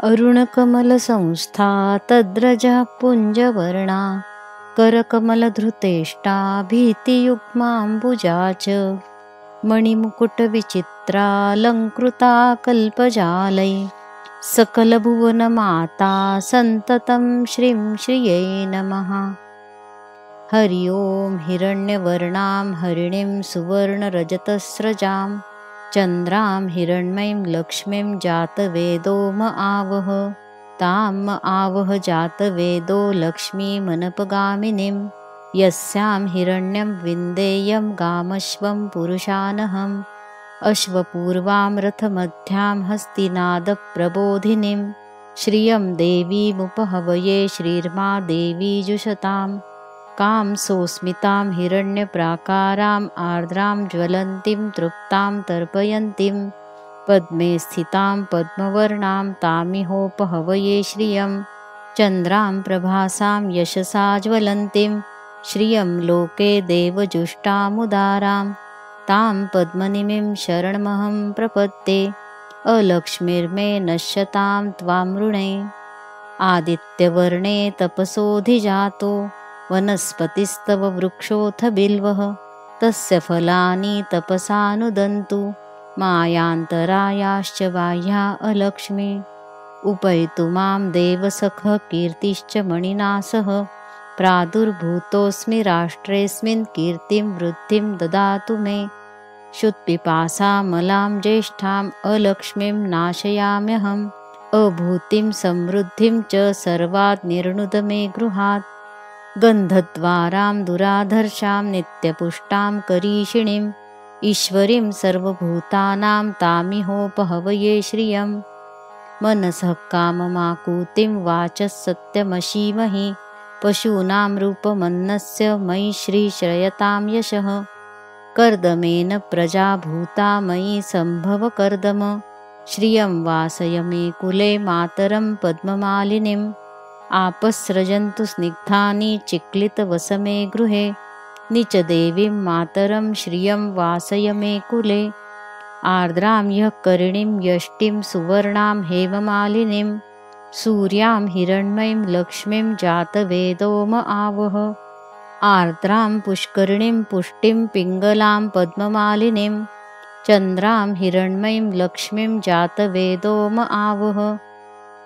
अरुणकमलसंस्था तद्रजः पुञ्जवर्णा करकमलधृतेष्टा भीतियुग्माम्बुजा च मणिमुकुटविचित्रालङ्कृता कल्पजालै सकलभुवनमाता सन्ततं श्रीं श्रियै नमः। हरि ओं हिरण्यवर्णां हरिणीं सुवर्णरजतस्रजां चन्द्रां हिरण्मयीं लक्ष्मीं जातवेदोम आवह ताम आवह जातवेदो लक्ष्मीमनपगामिनीं यस्यां हिरण्यं विन्देयं गामश्वं पुरुषानहम् अश्वपूर्वां रथमध्यां हस्तिनादप्रबोधिनीं श्रियं देवीमुपहवये श्रीर्मा देवी जुषताम् कां सोऽस्मितां हिरण्यप्राकाराम् आर्द्रां ज्वलन्तीं तृप्तां तर्पयन्तीं पद्मे स्थितां पद्मवर्णां तामिहोपहवये श्रियं चन्द्रां प्रभासां यशसा ज्वलन्तीं श्रियं लोके देवजुष्टामुदारां तां पद्मनिमीं शरणमहं प्रपद्ये अलक्ष्मीर्मे नश्यतां त्वां ऋणे। आदित्यवर्णे तपसोऽधिजातो वनस्पतिस्तव वृक्षोऽथ बिल्वः तस्य फलानि तपसानुदन्तु मायान्तरायाश्च बाह्या अलक्ष्मी उपैतु मां देवसखः कीर्तिश्च मणिना सह प्रादुर्भूतोऽस्मि राष्ट्रेऽस्मिन् कीर्तिं वृद्धिं ददातु मे क्षुत्पिपासामलां ज्येष्ठाम् अलक्ष्मीं नाशयाम्यहम् अभूतिं समृद्धिं च सर्वात् निर्णुद मे गृहात् गन्धद्वारां दुराधर्षां नित्यपुष्टां करीषिणीम् ईश्वरीं सर्वभूतानां तामिहोपहवये श्रियं मनसः काममाकूतिं वाचः सत्यमशीमहि पशूनां रूपमन्नस्य मयि श्रीश्रयतां यशः कर्दमेन प्रजा भूता मयि सम्भव कर्दम श्रियं वासय मे कुले मातरं पद्ममालिनीम् आपस्रजन्तु स्निग्धानि चिक्लितवसमे गृहे निचदेवीं मातरं श्रियं वासय मे कुले आर्द्रां ह्यः करिणीं यष्टिं सुवर्णां हेममालिनीं सूर्यां हिरण्मयीं लक्ष्मीं जातवेदोम आवह आर्द्रां पुष्करिणीं पुष्टिं पिङ्गलां पद्ममालिनीं चन्द्रां हिरण्मयीं लक्ष्मीं जातवेदोम आवह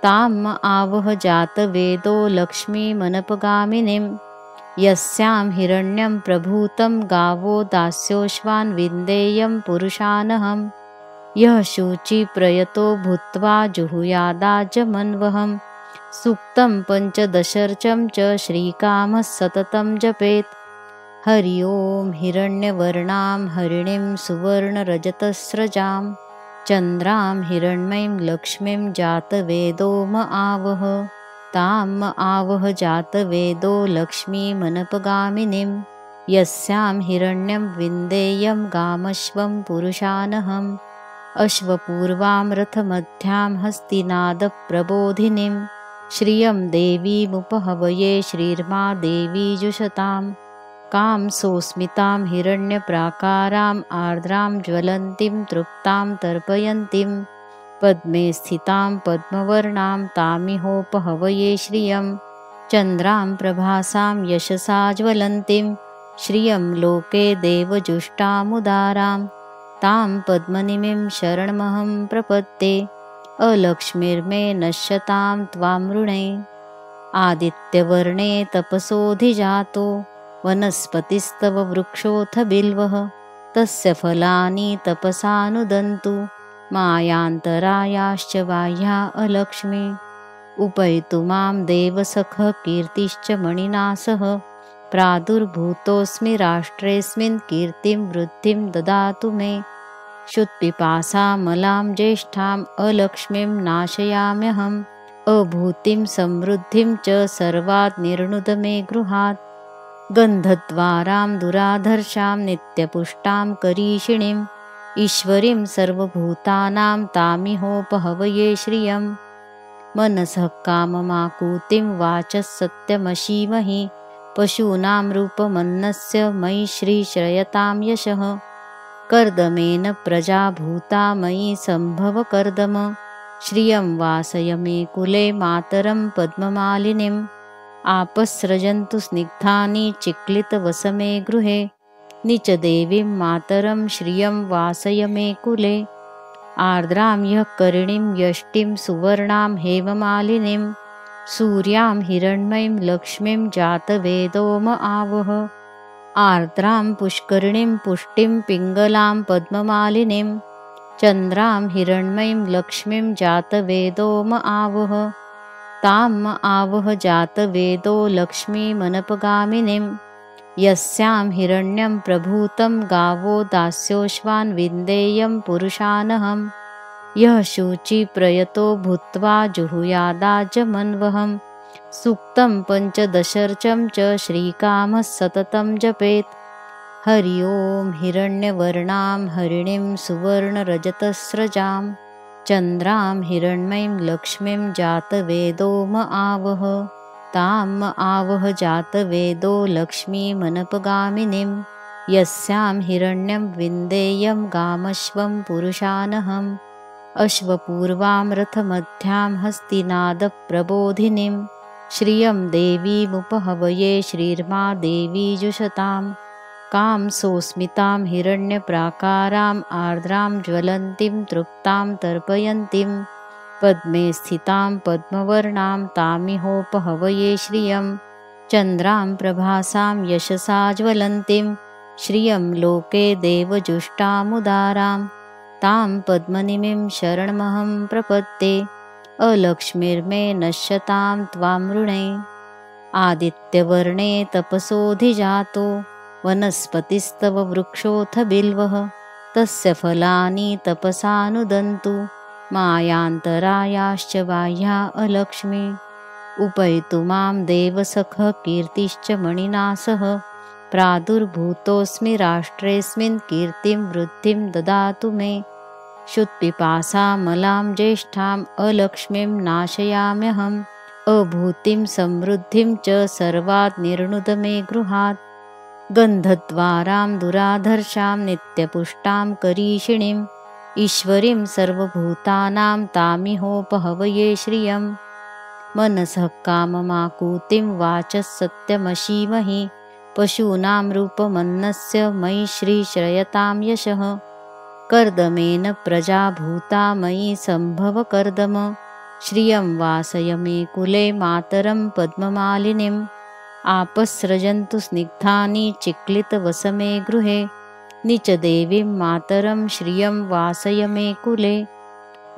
ताम आवह जातवेदो लक्ष्मीमनपगामिनीं यस्यां हिरण्यं प्रभूतं गावो दास्योश्वान् विन्देयं पुरुषानहम् यः शुचिप्रयतो भूत्वा जुहुयादाजमन्वहं सूक्तं पञ्चदशर्चं च श्रीकामः सततं जपेत्। हरि ओं हिरण्यवर्णां हरिणीं सुवर्णरजतस्रजां चन्द्रां हिरण्मयीं लक्ष्मीं जातवेदोम आवह ताम आवह जातवेदो लक्ष्मीमनपगामिनीं यस्यां हिरण्यं विन्देयं गामश्वं पुरुषानहम् अश्वपूर्वां रथमध्यां हस्तिनादप्रबोधिनीं श्रियं देवीमुपहवये श्रीर्मा देवी जुषताम् कां सोऽस्मितां हिरण्यप्राकाराम् आर्द्रां ज्वलन्तीं तृप्तां तर्पयन्तीं पद्मे स्थितां पद्मवर्णां तामिहोपहवये श्रियं चन्द्रां प्रभासां यशसा ज्वलन्तीं श्रियं लोके देवजुष्टामुदारां तां पद्मनिमीं शरणमहं प्रपद्ये अलक्ष्मीर्मे नश्यतां त्वां ऋणे। आदित्यवर्णे तपसोऽधिजातो वनस्पतिस्तव वृक्षोऽथ बिल्वः तस्य फलानि तपसानुदन्तु मायान्तरायाश्च बाह्या अलक्ष्मी उपैतु मां देवसखः कीर्तिश्च मणिना सह प्रादुर्भूतोऽस्मि राष्ट्रेऽस्मिन् कीर्तिं वृद्धिं ददातु मे क्षुत्पिपासामलां ज्येष्ठाम् अलक्ष्मीं नाशयाम्यहम् अभूतिं समृद्धिं च सर्वात् निर्णुद मे गृहात् गन्धद्वारां दुराधर्षां नित्यपुष्टां करीषिणीम् ईश्वरीं सर्वभूतानां तामिहोपहवये श्रियं मनसः काममाकूतिं वाचः सत्यमशीमहि पशूनां रूपमन्नस्य मयि श्रीश्रयतां यशः कर्दमेन प्रजा भूता मयि सम्भव कर्दम श्रियं वासय मे कुले मातरं पद्ममालिनीम् आपस्रजन्तु स्निग्धानि चिक्लितवसमे गृहे नीचदेवीं मातरं श्रियं वासय मे कुले आर्द्रां ह्यः करिणीं यष्टिं सुवर्णां हेममालिनीं सूर्यां हिरण्मयीं लक्ष्मीं जातवेदो म आवह आर्द्रां पुष्करिणीं पुष्टिं पिङ्गलां पद्ममालिनीं चन्द्रां हिरण्मयीं लक्ष्मीं जातवेदो म आवह तां म आवह जातवेदो लक्ष्मीमनपगामिनीं यस्यां हिरण्यं प्रभूतं गावो दास्योश्वान् विन्देयं पुरुषानहं यः शुचिप्रयतो भूत्वा जुहुयादाजमन्वहं सूक्तं पञ्चदशर्चं च श्रीकामः सततं जपेत् हरि ओं हिरण्यवर्णां हरिणीं सुवर्णरजतस्रजां चन्द्रां हिरण्मयीं लक्ष्मीं जातवेदो म आवह तां म आवह जातवेदो लक्ष्मीमनपगामिनीं यस्यां हिरण्यं विन्देयं गामश्वं पुरुषानहम् अश्वपूर्वां रथमध्यां हस्तिनादप्रबोधिनीं श्रियं देवीमुपहवये श्रीर्मा देवी जुषतां कां सोऽस्मितां हिरण्यप्राकाराम् आर्द्रां ज्वलन्तीं तृप्तां तर्पयन्तीं पद्मे स्थितां पद्मवर्णां तामिहोपहवये श्रियं चन्द्रां प्रभासां यशसा ज्वलन्तीं श्रियं लोके देवजुष्टामुदारां तां पद्मनिमीं शरणमहं प्रपद्ये अलक्ष्मीर्मे नश्यतां त्वामृणे आदित्यवर्णे तपसोऽधिजातो वनस्पतिस्तव वृक्षोऽथ बिल्वः तस्य फलानि तपसानुदन्तु मायान्तरायाश्च बाह्या अलक्ष्मी उपैतु मां देवसखः कीर्तिश्च मणिना सह प्रादुर्भूतोऽस्मि राष्ट्रेऽस्मिन् कीर्तिं वृद्धिं ददातु मे क्षुत्पिपासामलां ज्येष्ठाम् अलक्ष्मीं नाशयाम्यहम् अभूतिं समृद्धिं च सर्वात् निर्णुद मे गृहात् गन्धद्वारां दुराधर्षां नित्यपुष्टां करीषिणीम् ईश्वरीं सर्वभूतानां तामिहोपहवये श्रियं मनसः काममाकूतिं वाचः सत्यमशीमहि पशूनां रूपमन्नस्य मयि श्रीश्रयतां यशः कर्दमेन प्रजा भूता मयि सम्भव कर्दम श्रियं वासय मे कुले मातरं पद्ममालिनीम् आपस्रजन्तु स्निग्धानि चिक्लितवसमे गृहे नीचदेवीं मातरं श्रियं वासय मे कुले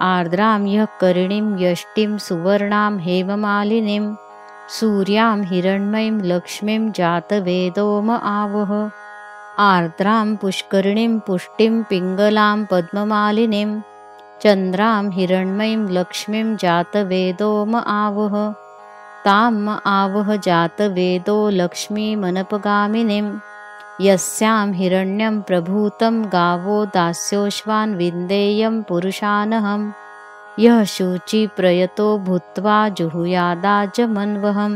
आर्द्रां ह्यः करिणीं यष्टिं सुवर्णां हेममालिनीं सूर्यां हिरण्मयीं लक्ष्मीं जातवेदो म आवह आर्द्रां पुष्करिणीं पुष्टिं पिङ्गलां पद्ममालिनीं चन्द्रां हिरण्मयीं लक्ष्मीं जातवेदो म आवह तां म आवह जातवेदो लक्ष्मीमनपगामिनीं यस्यां हिरण्यं प्रभूतं गावो दास्योश्वान् विन्देयं पुरुषानहं यः शुचिप्रयतो भूत्वा जुहुयादाजमन्वहं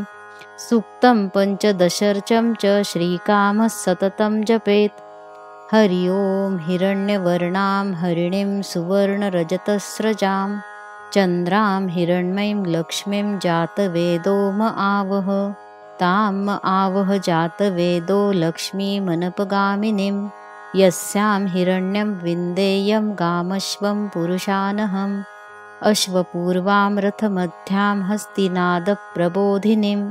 सूक्तं पञ्चदशर्चं च श्रीकामः सततं जपेत् हरि ओं हिरण्यवर्णां हरिणीं सुवर्णरजतस्रजां चन्द्रां हिरण्मयीं लक्ष्मीं जातवेदो म आवह तां म आवह जातवेदो लक्ष्मीमनपगामिनीं यस्यां हिरण्यं विन्देयं गामश्वं पुरुषानहम् अश्वपूर्वां रथमध्यां हस्तिनादप्रबोधिनीं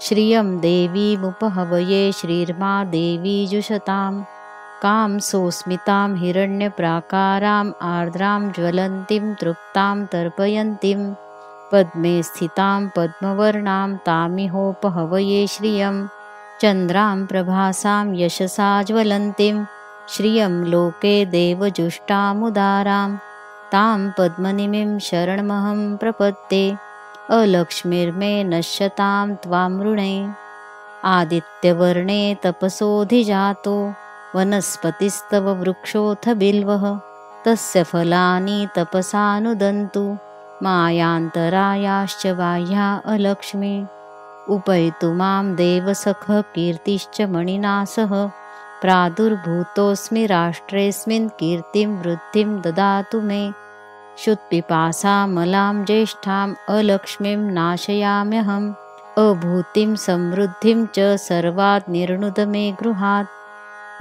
श्रियं देवीमुपहवये श्रीर्मा देवी जुषतां कां सोऽस्मितां हिरण्यप्राकाराम् आर्द्रां ज्वलन्तीं तृप्तां तर्पयन्तीं पद्मे स्थितां पद्मवर्णां तामिहोपहवये श्रियं चन्द्रां प्रभासां यशसा ज्वलन्तीं श्रियं लोके देवजुष्टामुदारां तां पद्मनिमीं शरणमहं प्रपद्ये अलक्ष्मीर्मे नश्यतां त्वामृणे आदित्यवर्णे तपसोऽधिजातो वनस्पतिस्तव वृक्षोऽथ बिल्वः तस्य फलानि तपसानुदन्तु मायान्तरायाश्च बाह्या अलक्ष्मी उपैतु मां देवसखः कीर्तिश्च मणिना सह प्रादुर्भूतोऽस्मि राष्ट्रेऽस्मिन् कीर्तिं वृद्धिं ददातु मे क्षुत्पिपासामलां ज्येष्ठाम् अलक्ष्मीं नाशयाम्यहम् अभूतिं समृद्धिं च सर्वात् निर्णुद मे गृहात्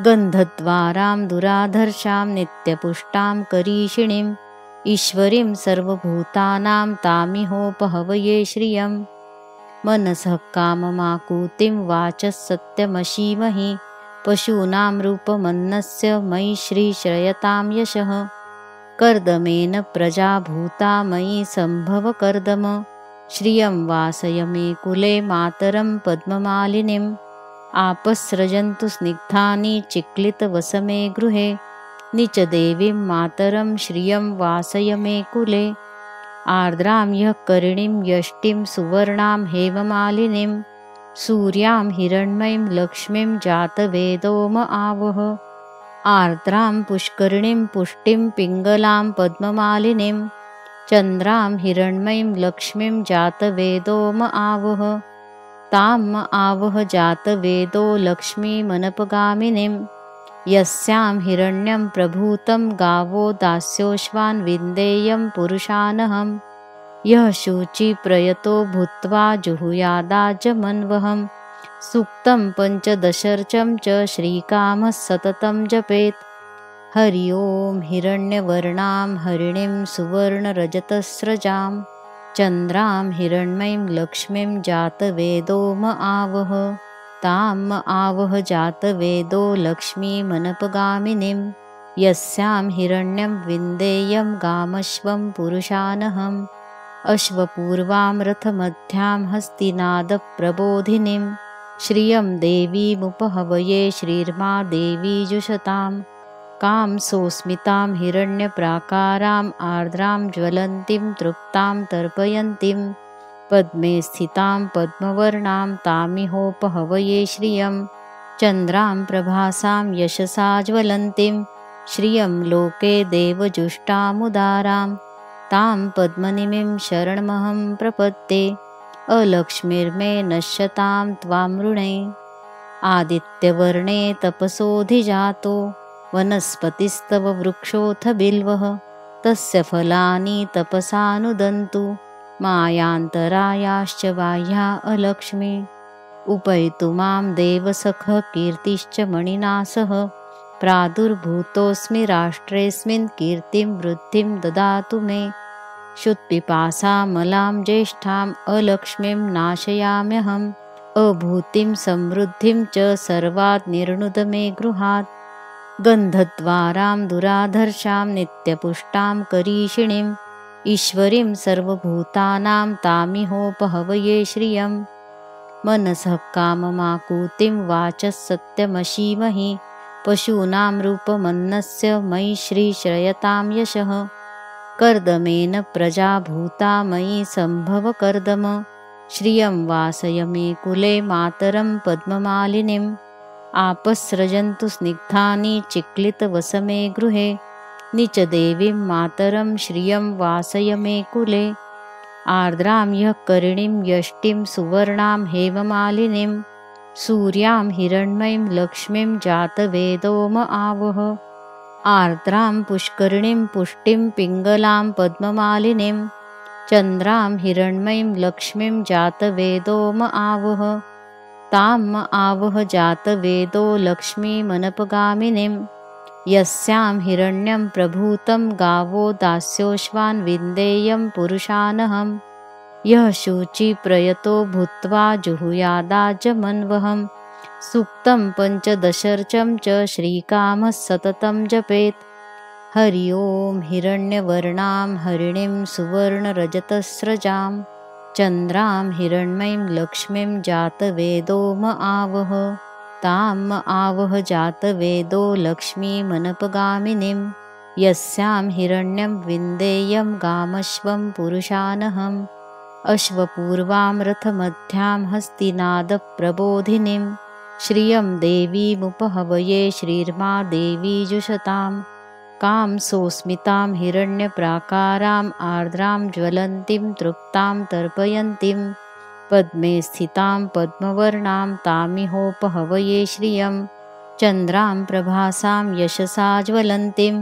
गन्धद्वारां दुराधर्षां नित्यपुष्टां करीषिणीम् ईश्वरीं सर्वभूतानां तामिहोपहवये श्रियम् मनसः काममाकुतिं वाचः सत्यमशीमहि पशूनां रूपमन्नस्य मयि श्रीश्रयतां यशः कर्दमेन प्रजा भूता मयि सम्भव कर्दम श्रियं वासय मे कुले मातरं पद्ममालिनीम् आपस्रजन्तु स्निग्धानि चिक्लितवसमे गृहे निचदेवीं मातरं श्रियं वासय मे कुले आर्द्रां ह्यः करिणीं यष्टिं सुवर्णां हेममालिनीं सूर्यां हिरण्मयीं लक्ष्मीं जातवेदोम आवह आर्द्रां पुष्करिणीं पुष्टिं पिङ्गलां पद्ममालिनीं चन्द्रां हिरण्मयीं लक्ष्मीं जातवेदोम आवह ताम् आवह जातवेदो लक्ष्मीमनपगामिनीं यस्यां हिरण्यं प्रभूतं गावो दास्योश्वान् विन्देयं पुरुषानहम् यः शुचिप्रयतो भूत्वा जुहुयादाजमन्वहम् सूक्तं पञ्चदशर्चं च श्रीकामः सततं जपेत् हरि ओं हिरण्यवर्णां हरिणीं सुवर्णरजतस्रजां चन्द्रां हिरण्मयीं लक्ष्मीं जातवेदोम आवह ताम् आवह जातवेदो लक्ष्मीमनपगामिनीं यस्यां हिरण्यं विन्देयं गामश्वं पुरुषानहम् अश्वपूर्वां रथमध्यां हस्तिनादप्रबोधिनीं श्रियं देवीमुपहवये श्रीर्मा देवी जुषतां कां सोऽस्मितां हिरण्यप्राकाराम् आर्द्रां ज्वलन्तीं तृप्तां तर्पयन्तीं पद्मे स्थितां पद्मवर्णां तामिहोपहवये श्रियं चन्द्रां प्रभासां यशसा ज्वलन्तीं श्रियं लोके देवजुष्टामुदारां तां पद्मनिमीं शरणमहं प्रपद्ये अलक्ष्मीर्मे नश्यतां त्वामृणे आदित्यवर्णे तपसोऽधिजातो वनस्पतिस्तव वृक्षोऽथ बिल्वः तस्य फलानि तपसानुदन्तु मायान्तरायाश्च बाह्या अलक्ष्मी उपैतु मां देवसखः कीर्तिश्च मणिना सह प्रादुर्भूतोऽस्मि राष्ट्रेऽस्मिन् कीर्तिं वृद्धिं ददातु मे क्षुत्पिपासामलां ज्येष्ठाम् अलक्ष्मीं नाशयाम्यहम् अभूतिं समृद्धिं च सर्वात् निर्णुद मे गृहात् गन्धद्वारां दुराधर्षां नित्यपुष्टां करीषिणीम् ईश्वरीं सर्वभूतानां तामिहोपहवये श्रियम् मनसः काममाकुतिं वाचः सत्यमशीमहि पशूनां रूपमन्नस्य मयि श्रीश्रयतां यशः कर्दमेन प्रजा भूता मयि सम्भव कर्दम श्रियं वासय मे कुले मातरं पद्ममालिनीम् आपस्रजन्तु स्निग्धानि चिक्लितवसमे गृहे निचदेवीं मातरं श्रियं वासय मे कुले आर्द्रां ह्यः करिणीं यष्टिं सुवर्णां हेममालिनीं सूर्यां हिरण्मयीं लक्ष्मीं जातवेदोम आवह आर्द्रां पुष्करिणीं पुष्टिं पिङ्गलां पद्ममालिनीं चन्द्रां हिरण्मयीं लक्ष्मीं जातवेदोम आवह ताम् आवह जातवेदो लक्ष्मीमनपगामिनीं यस्यां हिरण्यं प्रभूतं गावो दास्योश्वान् विन्देयं पुरुषानहम् यः शुचिप्रयतो भूत्वा जुहुयादाजमन्वहम् सूक्तं पञ्चदशर्चं च श्रीकामः सततं जपेत् हरि ओं हिरण्यवर्णां हरिणीं सुवर्णरजतस्रजां चन्द्रां हिरण्मयीं लक्ष्मीं जातवेदोम आवह ताम् आवह जातवेदो लक्ष्मीमनपगामिनीं यस्यां हिरण्यं विन्देयं गामश्वं पुरुषानहम् अश्वपूर्वां रथमध्यां हस्तिनादप्रबोधिनीं श्रियं देवीमुपहवये श्रीर्मा देवी जुषतां कां सोऽस्मितां हिरण्यप्राकाराम् आर्द्रां ज्वलन्तीं तृप्तां तर्पयन्तीं पद्मे स्थितां पद्मवर्णां तामिहोपहवये श्रियं चन्द्रां प्रभासां यशसा ज्वलन्तीं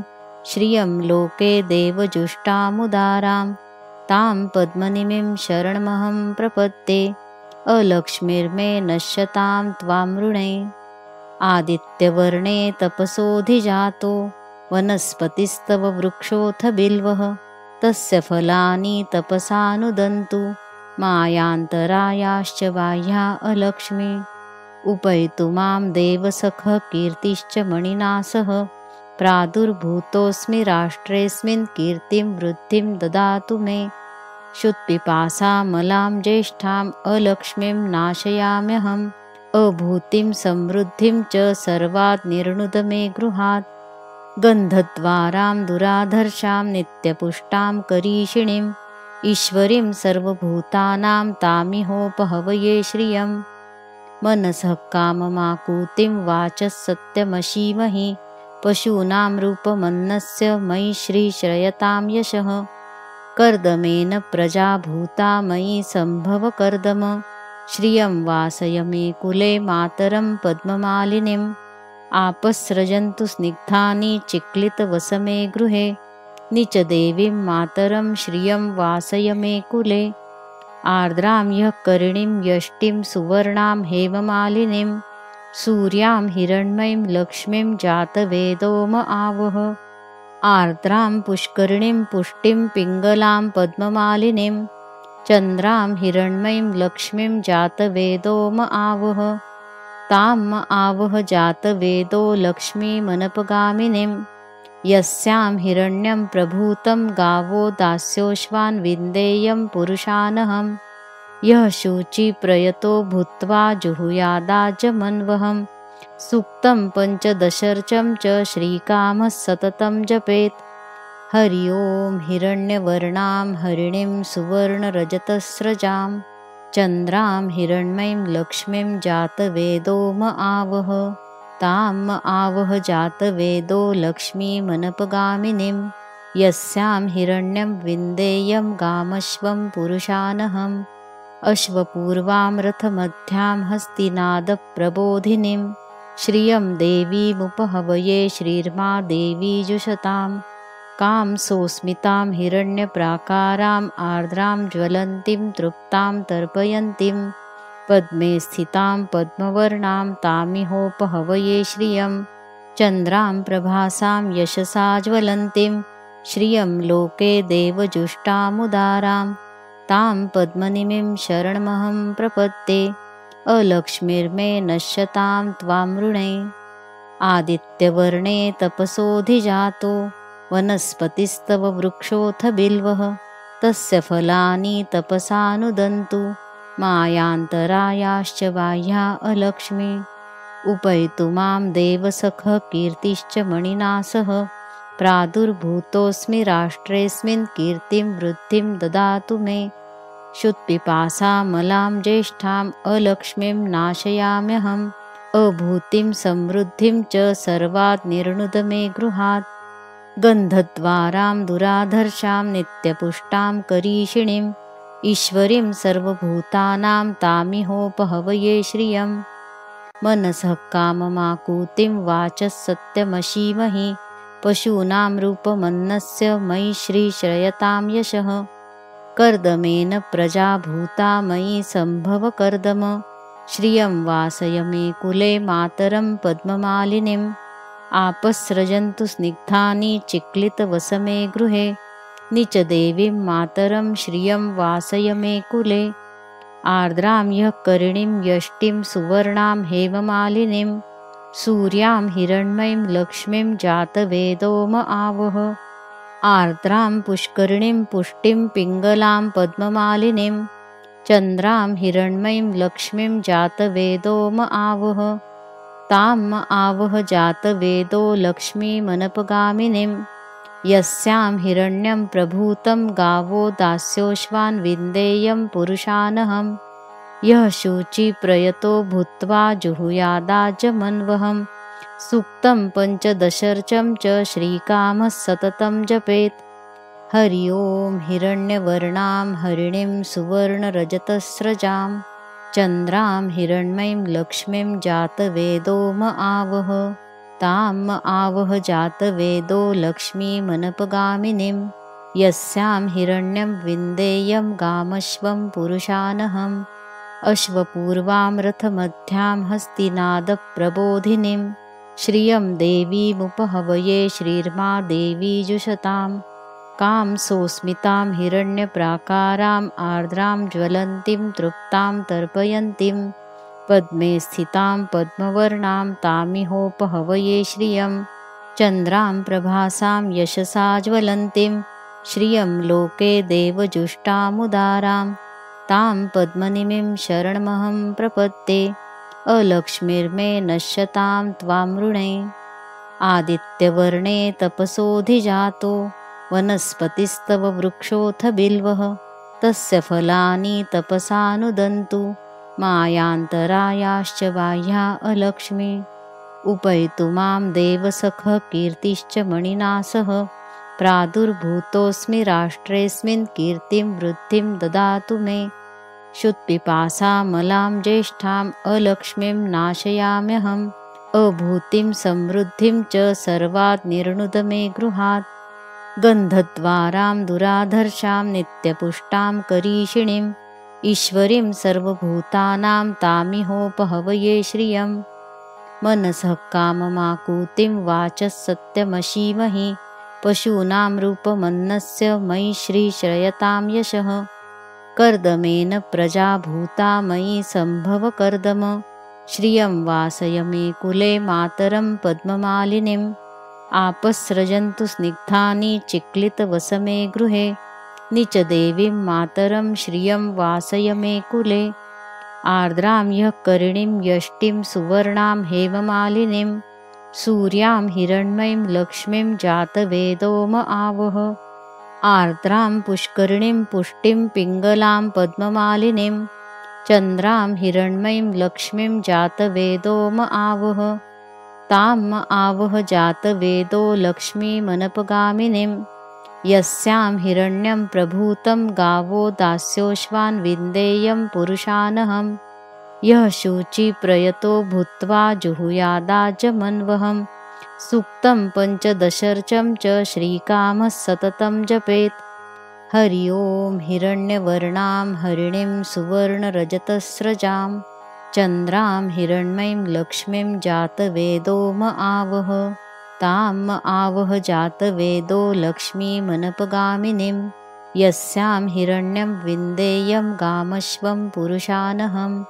श्रियं लोके देवजुष्टामुदारां तां पद्मनिमिं शरणमहं प्रपद्ये अलक्ष्मीर्मे नश्यतां त्वां ऋणे आदित्यवर्णे तपसोऽधिजातो वनस्पतिस्तव वृक्षोऽथ बिल्वः तस्य फलानि तपसानुदन्तु मायान्तरायाश्च बाह्या अलक्ष्मी उपैतु मां देवसखः कीर्तिश्च मणिना सह प्रादुर्भूतोऽस्मि राष्ट्रेऽस्मिन् कीर्तिं वृद्धिं ददातु मे क्षुत्पिपासामलां ज्येष्ठाम् अलक्ष्मीं नाशयाम्यहम् अभूतिं समृद्धिं च सर्वात् निर्णुद मे गृहात् गन्धद्वारां दुराधर्षां नित्यपुष्टां करीषिणीम् ईश्वरीं सर्वभूतानां तामिहोपहवये श्रियम् मनसः काममाकूतिं वाचः सत्यमशीमहि पशूनां रूपमन्नस्य मयि श्रीश्रयतां यशः कर्दमेन प्रजा भूता मयि सम्भव कर्दम श्रियं वासय मे कुले मातरं पद्ममालिनीम् आपस्रजन्तु स्निग्धानि चिक्लितवसमे गृहे निचदेवीं मातरं श्रियं वासय मे कुले आर्द्रां ह्यः करिणीं यष्टिं सुवर्णां हेममालिनीं सूर्यां हिरण्मयीं लक्ष्मीं जातवेदोम आवह आर्द्रां पुष्करिणीं पुष्टिं पिङ्गलां पद्ममालिनीं चन्द्रां हिरण्मयीं लक्ष्मीं जातवेदोम आवह ताम् आवह जातवेदो लक्ष्मीमनपगामिनीं यस्यां हिरण्यं प्रभूतं गावो दास्योश्वान् विन्देयं पुरुषानहम् यः शुचिप्रयतो भूत्वा जुहुयादाजमन्वहम् सूक्तं पञ्चदशर्चं च श्रीकामः सततं जपेत् हरि ओं हिरण्यवर्णां हरिणीं सुवर्णरजतस्रजां चन्द्रां हिरण्मयीं लक्ष्मीं जातवेदोम आवह ताम् आवह जातवेदो लक्ष्मीमनपगामिनीं यस्यां हिरण्यं विन्देयं गामश्वं पुरुषानहम् अश्वपूर्वां रथमध्यां हस्तिनादप्रबोधिनीं श्रियं देवीमुपहवये श्रीर्मा देवी जुषतां कां सोऽस्मितां हिरण्यप्राकाराम् आर्द्रां ज्वलन्तीं तृप्तां तर्पयन्तीं पद्मे स्थितां पद्मवर्णां तामिहोपहवये श्रियं चन्द्रां प्रभासां यशसा ज्वलन्तीं श्रियं लोके देवजुष्टामुदारां तां पद्मनिमिं शरणमहं प्रपद्ये अलक्ष्मीर्मे नश्यतां त्वां ऋणे आदित्यवर्णे तपसोऽधिजातो वनस्पतिस्तव वृक्षोऽथ बिल्वः तस्य फलानि तपसानुदन्तु मायान्तरायाश्च बाह्या अलक्ष्मी उपैतु मां देवसखः कीर्तिश्च मणिना सह प्रादुर्भूतोऽस्मि राष्ट्रेऽस्मिन् कीर्तिं वृद्धिं ददातु मे क्षुत्पिपासामलां ज्येष्ठाम् अलक्ष्मीं नाशयाम्यहम् अभूतिं समृद्धिं च सर्वात् निर्णुद मे गृहात् गन्धद्वारां दुराधर्षां नित्यपुष्टां करीषिणीम् ईश्वरीं सर्वभूतानां तामिहोपहवये श्रियम् मनसः काममाकूतिं वाचः सत्यमशीमहि पशूनां रूपमन्नस्य मयि श्रीश्रयतां यशः कर्दमेन प्रजा भूता मयि सम्भव कर्दम श्रियं वासय मे कुले मातरं पद्ममालिनीम् आपस्रजन्तु स्निग्धानि चिक्लितवसमे गृहे निचदेवीं मातरं श्रियं वासय मे कुले आर्द्रां ह्यः करिणीं यष्टिं सुवर्णां हेममालिनीं सूर्यां हिरण्मयीं लक्ष्मीं जातवेदोम आवह आर्द्रां पुष्करिणीं पुष्टिं पिङ्गलां पद्ममालिनीं चन्द्रां हिरण्मयीं लक्ष्मीं जातवेदोम आवह ताम् आवह जातवेदो लक्ष्मीमनपगामिनीं यस्यां हिरण्यं प्रभूतं गावो दास्योश्वान् विन्देयं पुरुषानहम् यः शुचिप्रयतो भूत्वा जुहुयादाजमन्वहम् सूक्तं पञ्चदशर्चं च श्रीकामः सततं जपेत् हरि ओं हिरण्यवर्णां हरिणीं सुवर्णरजतस्रजां चन्द्रां हिरण्मयीं लक्ष्मीं जातवेदोम आवह ताम् आवह जातवेदो लक्ष्मीमनपगामिनीं यस्यां हिरण्यं विन्देयं गामश्वं पुरुषानहम् अश्वपूर्वां रथमध्यां हस्तिनादप्रबोधिनीं श्रियं देवीमुपहवये श्रीर्मा देवी जुषताम् कां सोऽस्मितां हिरण्यप्राकाराम् आर्द्रां ज्वलन्तीं तृप्तां तर्पयन्तीं पद्मे स्थितां पद्मवर्णां तामिहोपहवये श्रियं चन्द्रां प्रभासां यशसा ज्वलन्तीं श्रियं लोके देवजुष्टामुदारां तां पद्मनिमिं शरणमहं प्रपद्ये अलक्ष्मीर्मे नश्यतां त्वामृणे आदित्यवर्णे तपसोऽधिजातो वनस्पतिस्तव वृक्षोऽथ बिल्वः तस्य फलानि तपसानुदन्तु मायान्तरायाश्च बाह्या अलक्ष्मी उपैतु मां देवसखः कीर्तिश्च मणिना सह प्रादुर्भूतोऽस्मि राष्ट्रेऽस्मिन् कीर्तिं वृद्धिं ददातु मे क्षुत्पिपासामलां ज्येष्ठाम् अलक्ष्मीं नाशयाम्यहम् अभूतिं समृद्धिं च सर्वात् निर्णुद मे गृहात् गन्धद्वारां दुराधर्षां नित्यपुष्टां करीषिणीम् ईश्वरीं सर्वभूतानां तामिहोपहवये श्रियं मनसः काममाकूतिं वाचः सत्यमशीमहि पशूनां रूपमन्नस्य मयि श्रीश्रयतां यशः कर्दमेन प्रजा भूता मयि सम्भव कर्दम श्रियं वासय मे कुले मातरं पद्ममालिनीम् आपस्रजन्तु स्निग्धानि चिक्लितवसमे गृहे निचदेवीं मातरं श्रियं वासय मे कुले आर्द्रां ह्यः करिणीं यष्टिं सुवर्णां हेममालिनीं सूर्यां हिरण्मयीं लक्ष्मीं जातवेदोम आवह आर्द्रां पुष्करिणीं पुष्टिं पिङ्गलां पद्ममालिनीं चन्द्रां हिरण्मयीं लक्ष्मीं जातवेदोम आवह ताम् आवह जातवेदो लक्ष्मीमनपगामिनीं यस्यां हिरण्यं प्रभूतं गावो दास्योश्वान् विन्देयं पुरुषानहम् यः शुचिप्रयतो भूत्वा जुहुयादाजमन्वहम् सूक्तं पञ्चदशर्चं च श्रीकामः सततं जपेत् हरि ओं हिरण्यवर्णां हरिणीं सुवर्णरजतस्रजां चन्द्रां हिरण्मयीं लक्ष्मीं जातवेदोम आवह ताम् आवह जातवेदो लक्ष्मीमनपगामिनीं यस्यां हिरण्यं विन्देयं गामश्वं पुरुषानहम्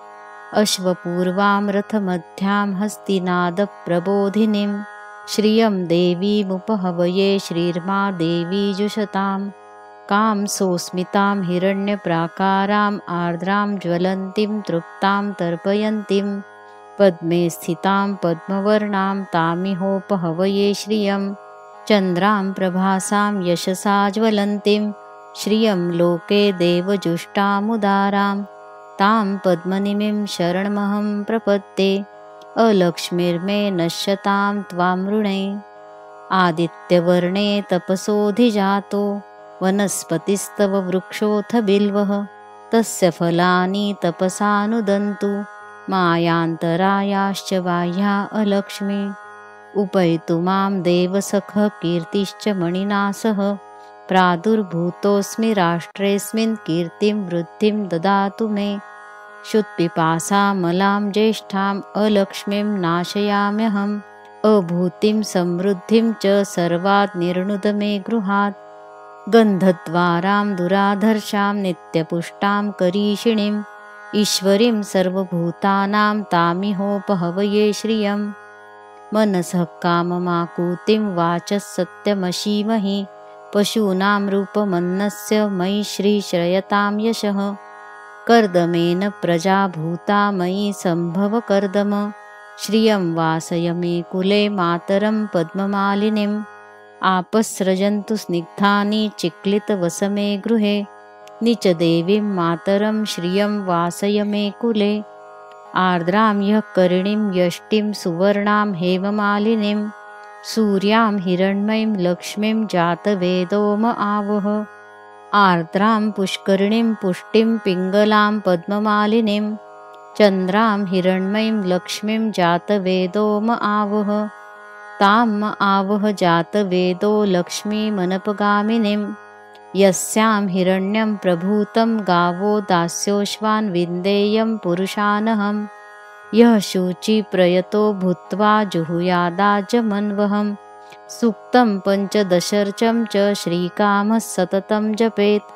अश्वपूर्वां रथमध्यां हस्तिनादप्रबोधिनीं श्रियं देवीमुपहवये श्रीर्मा देवी जुषताम् कां सोऽस्मितां हिरण्यप्राकाराम् आर्द्रां ज्वलन्तीं तृप्तां तर्पयन्तीं पद्मे स्थितां पद्मवर्णां तामिहोपहवये श्रियं चन्द्रां प्रभासां यशसा ज्वलन्तीं श्रियं लोके देवजुष्टामुदारां तां पद्मनिमिं शरणमहं प्रपद्ये अलक्ष्मीर्मे नश्यतां त्वामृणे आदित्यवर्णे तपसोऽधिजातो वनस्पतिस्तव वृक्षोऽथ बिल्वः तस्य फलानि तपसानुदन्तु मायान्तरायाश्च बाह्या अलक्ष्मी उपैतु मां देवसखः कीर्तिश्च मणिना सह प्रादुर्भूतोऽस्मि राष्ट्रेऽस्मिन् कीर्तिं वृद्धिं ददातु मे क्षुत्पिपासामलां ज्येष्ठाम् अलक्ष्मीं नाशयाम्यहम् अभूतिं समृद्धिं च सर्वात् निर्णुद मे गृहात् गन्धद्वारां दुराधर्षां नित्यपुष्टां करीषिणीम् ईश्वरीं सर्वभूतानां तामिहोपहवये श्रियं मनसः काममाकूतिं वाचः सत्यमशीमहि पशूनां रूपमन्नस्य मयि श्रीश्रयतां यशः कर्दमेन प्रजा भूता मयि सम्भव कर्दम श्रियं वासय मे कुले मातरं पद्ममालिनीम् आपस्रजन्तु स्निग्धानि चिक्लितवसमे गृहे निचदेवीं मातरं श्रियं वासय मे कुले आर्द्रां ह्यः करिणीं यष्टिं सुवर्णां हेममालिनीं सूर्यां हिरण्मयीं लक्ष्मीं जातवेदोम आवह आर्द्रां पुष्करिणीं पुष्टिं पिङ्गलां पद्ममालिनीं चन्द्रां हिरण्मयीं लक्ष्मीं जातवेदोम आवह ताम् आवह जातवेदो लक्ष्मीमनपगामिनीं यस्यां हिरण्यं प्रभूतं गावो दास्योश्वान् विन्देयं पुरुषानहम् यः शुचिप्रयतो भूत्वा जुहुयादाजमन्वहम् सूक्तं पञ्चदशर्चं च श्रीकामः सततं जपेत्।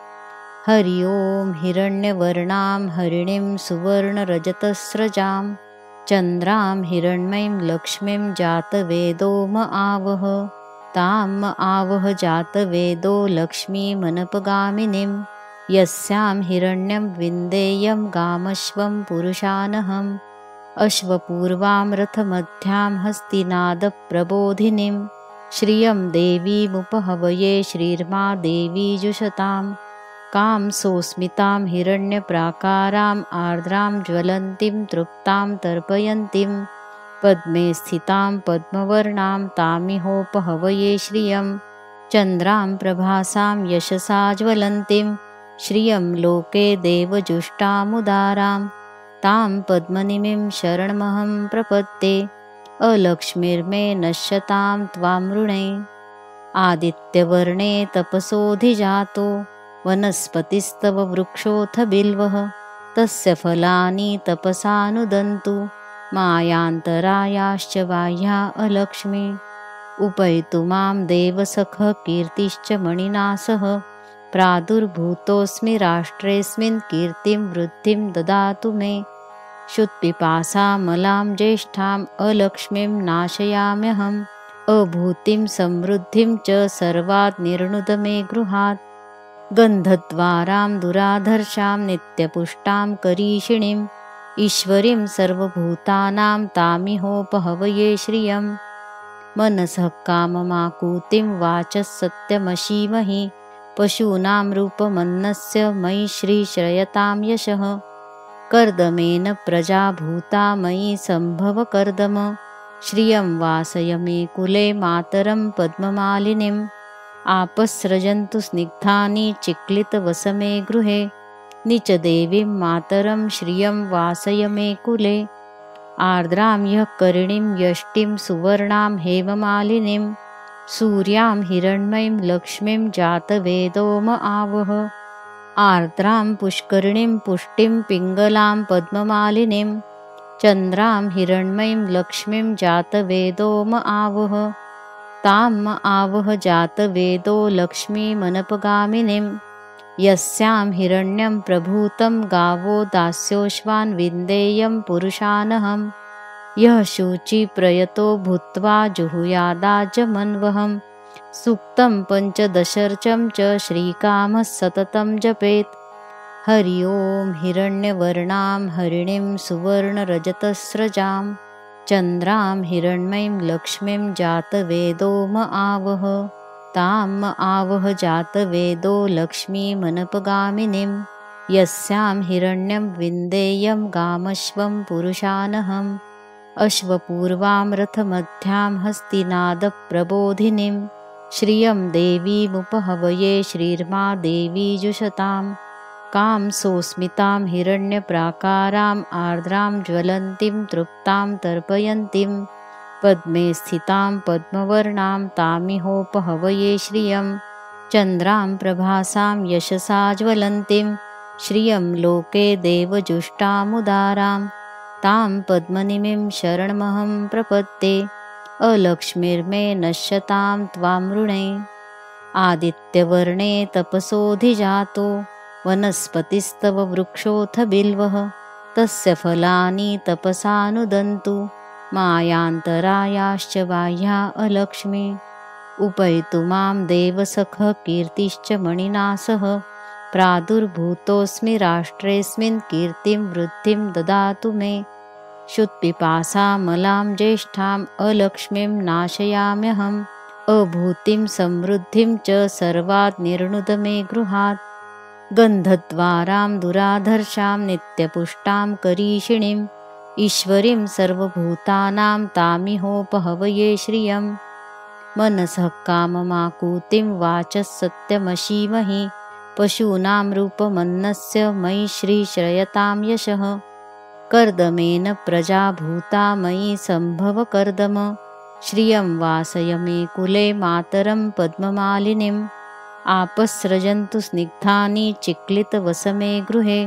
हरि ओं हिरण्यवर्णां हरिणीं सुवर्णरजतस्रजां चन्द्रां हिरण्मयीं लक्ष्मीं जातवेदो म आवह ताम् आवह जातवेदो लक्ष्मीमनपगामिनीं यस्यां हिरण्यं विन्देयं गामश्वं पुरुषानहम् अश्वपूर्वां रथमध्यां हस्तिनादप्रबोधिनीं श्रियं देवीमुपहवये श्रीर्मा देवी जुषताम् कां सोऽस्मितां हिरण्यप्राकाराम् आर्द्रां ज्वलन्तीं तृप्तां तर्पयन्तीं पद्मे स्थितां पद्मवर्णां तामिहोपहवये श्रियं चन्द्रां प्रभासां यशसा ज्वलन्तीं श्रियं लोके देवजुष्टामुदारां तां पद्मनिमीं शरणमहं प्रपद्ये अलक्ष्मीर्मे नश्यतां त्वामृणे। आदित्यवर्णे तपसोऽधिजातो वनस्पतिस्तव वृक्षोऽथ बिल्वः तस्य फलानि तपसानुदन्तु मायान्तरायाश्च बाह्या अलक्ष्मी उपैतु मां देवसखः कीर्तिश्च मणिना सह प्रादुर्भूतोऽस्मि राष्ट्रेऽस्मिन् कीर्तिं वृद्धिं ददातु मे क्षुत्पिपासामलां ज्येष्ठाम् अलक्ष्मीं नाशयाम्यहम् अभूतिं समृद्धिं च सर्वात् निर्णुद मे गृहात् गन्धद्वारां दुराधर्षां नित्यपुष्टां करीषिणीम् ईश्वरीं सर्वभूतानां तामिहोपहवये श्रियं मनसः काममाकूतिं वाचः सत्यमशीमहि पशूनां रूपमन्नस्य मयि श्रीश्रयतां यशः कर्दमेन प्रजा भूता मयि सम्भव कर्दम श्रियं वासय मे कुले मातरं पद्ममालिनीम् आपस्रजन्तु स्निग्धानि चिक्लितवसमे गृहे निचदेवीं मातरं श्रियं वासय मे कुले आर्द्रां ह्यः करिणीं यष्टिं सुवर्णां हेममालिनीं सूर्यां हिरण्मयीं लक्ष्मीं जातवेदो म आवह आर्द्रां पुष्करिणीं पुष्टिं पिङ्गलां पद्ममालिनीं चन्द्रां हिरण्मयीं लक्ष्मीं जातवेदो म आवह ताम् आवह जातवेदो लक्ष्मीमनपगामिनीं यस्यां हिरण्यं प्रभूतं गावो दास्योश्वान् विन्देयं पुरुषानहम् यः शुचिप्रयतो भूत्वा जुहुयादाजमन्वहम् सूक्तं पञ्चदशर्चं च श्रीकामः सततं जपेत्। हरि ओं हिरण्यवर्णां हरिणीं सुवर्णरजतस्रजां चन्द्रां हिरण्मयीं लक्ष्मीं जातवेदो म आवह ताम् आवह जातवेदो लक्ष्मीमनपगामिनीं यस्यां हिरण्यं विन्देयं गामश्वं पुरुषानहम् अश्वपूर्वां रथमध्यां हस्तिनादप्रबोधिनीं श्रियं देवीमुपहवये श्रीर्मा देवी जुषताम् कां सोऽस्मितां हिरण्यप्राकाराम् आर्द्रां ज्वलन्तीं तृप्तां तर्पयन्तीं पद्मे स्थितां पद्मवर्णां तामिहोपहवये श्रियं चन्द्रां प्रभासां यशसा ज्वलन्तीं श्रियं लोके देवजुष्टामुदारां तां पद्मनिमीं शरणमहं प्रपद्ये अलक्ष्मीर्मे नश्यतां त्वामृणे। आदित्यवर्णे तपसोऽधिजातो वनस्पतिस्तव वृक्षोऽथ बिल्वः तस्य फलानि तपसानुदन्तु मायान्तरायाश्च बाह्या अलक्ष्मी उपैतु मां देवसखः कीर्तिश्च मणिना सह प्रादुर्भूतोऽस्मि राष्ट्रेऽस्मिन् कीर्तिं वृद्धिं ददातु मे क्षुत्पिपासामलां ज्येष्ठाम् अलक्ष्मीं नाशयाम्यहम् अभूतिं समृद्धिं च सर्वात् निर्णुद मे गृहात् गन्धद्वारां दुराधर्षां नित्यपुष्टां करीषिणीम् ईश्वरीं सर्वभूतानां तामिहोपहवये श्रियं मनसः काममाकूतिं वाचः सत्यमशीमहि पशूनां रूपमन्नस्य मयि श्रीश्रयतां यशः कर्दमेन प्रजा भूता मयि सम्भव कर्दम श्रियं वासय मे कुले मातरं पद्ममालिनीम् आपस्रजन्तु स्निग्धानि चिक्लितवसमे गृहे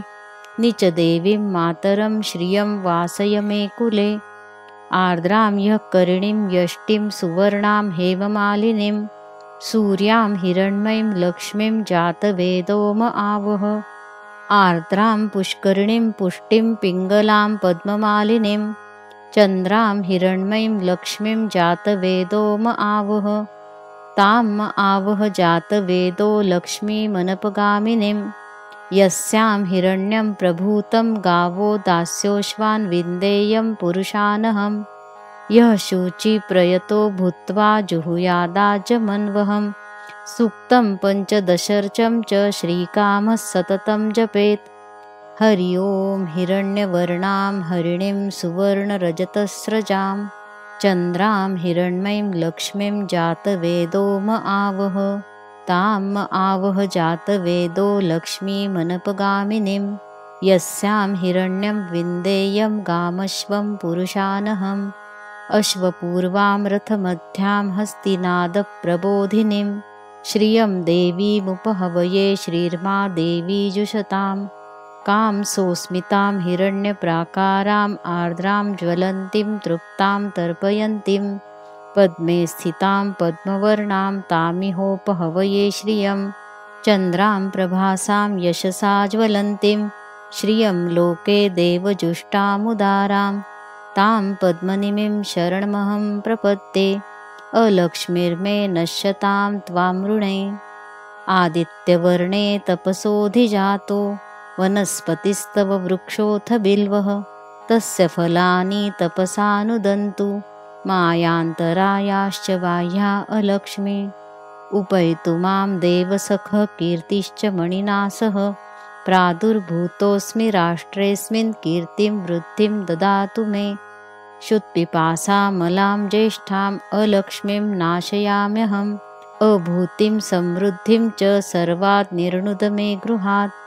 नीचदेवीं मातरं श्रियं वासय मे कुले आर्द्रां ह्यः करिणीं यष्टिं सुवर्णां हेममालिनीं सूर्यां हिरण्मयीं लक्ष्मीं जातवेदो म आवह आर्द्रां पुष्करिणीं पुष्टिं पिङ्गलां पद्ममालिनीं चन्द्रां हिरण्मयीं लक्ष्मीं जातवेदो म आवह तां म आवह जातवेदो लक्ष्मीमनपगामिनीं यस्यां हिरण्यं प्रभूतं गावो दास्योश्वान् विन्देयं पुरुषानहं यः शुचिप्रयतो भूत्वा जुहुयादाजमन्वहं सूक्तं पञ्चदशर्चं च श्रीकामः सततं जपेत् हरि ओं हिरण्यवर्णां हरिणीं सुवर्णरजतस्रजां चन्द्रां हिरण्मयीं लक्ष्मीं जातवेदो म आवह तां म आवह जातवेदो लक्ष्मीमनपगामिनीं यस्यां हिरण्यं विन्देयं गामश्वं पुरुषानहम् अश्वपूर्वां रथमध्यां हस्तिनादप्रबोधिनीं श्रियं देवीमुपहवये श्रीर्मा देवी जुषतां कां सोऽस्मितां हिरण्यप्राकाराम् आर्द्रां ज्वलन्तीं तृप्तां तर्पयन्तीं पद्मे स्थितां पद्मवर्णां तामिहोपहवये श्रियं चन्द्रां प्रभासां यशसा ज्वलन्तीं श्रियं लोके देवजुष्टामुदारां तां पद्मनिमीं शरणमहं प्रपद्ये अलक्ष्मीर्मे नश्यतां त्वामृणे आदित्यवर्णे तपसोऽधिजातो वनस्पतिस्तव वृक्षोऽथ बिल्वः तस्य फलानि तपसानुदन्तु मायान्तरायाश्च बाह्या अलक्ष्मी उपैतु मां देवसखः कीर्तिश्च मणिना सह प्रादुर्भूतोऽस्मि राष्ट्रेऽस्मिन् कीर्तिं वृद्धिं ददातु मे क्षुत्पिपासामलां ज्येष्ठाम् अलक्ष्मीं नाशयाम्यहम् अभूतिं समृद्धिं च सर्वात् निर्णुद मे गृहात्